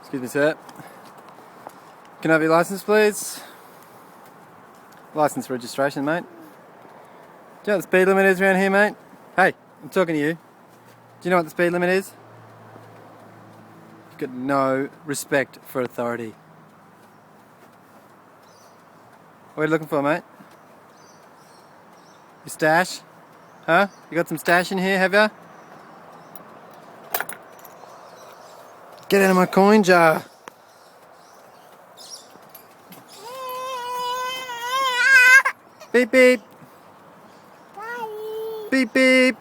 Excuse me, sir. Can I have your license, please? License registration, mate. Do you know what the speed limit is around here, mate? Hey, I'm talking to you. Do you know what the speed limit is? You've got no respect for authority. What are you looking for, mate? Your stash? Huh? You got some stash in here, have ya? Get out of my coin jar. Beep beep. Bye. Beep beep.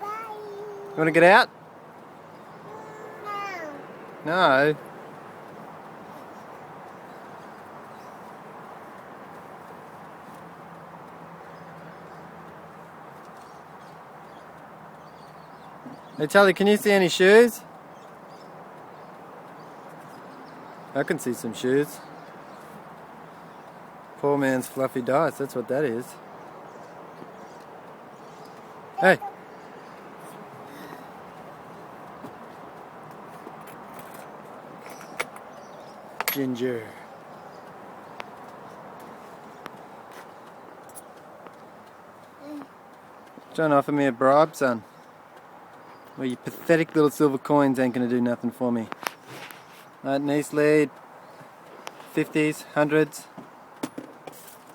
Bye. You want to get out? No. No. Hey Charlie, can you see any shoes? I can see some shoes. Poor man's fluffy dice, that's what that is. Hey! Ginger. Trying to offer me a bribe, son. Well, your pathetic little silver coins ain't gonna do nothing for me. Right, nice lead. 50s, 100s.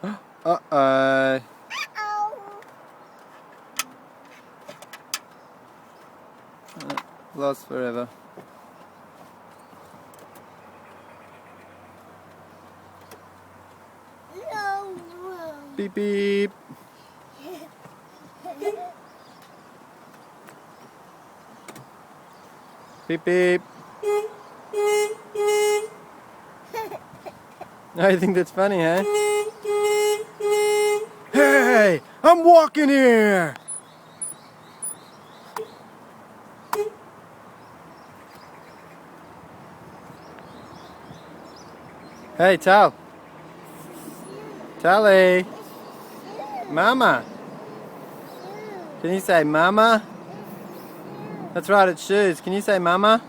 Uh-oh. Uh-oh. Lost forever. No. Beep beep. Beep beep. Oh, you think that's funny, huh? Hey! I'm walking here! Hey, Tal. Tally. Mama. Can you say mama? That's right, it's shoes. Can you say mama?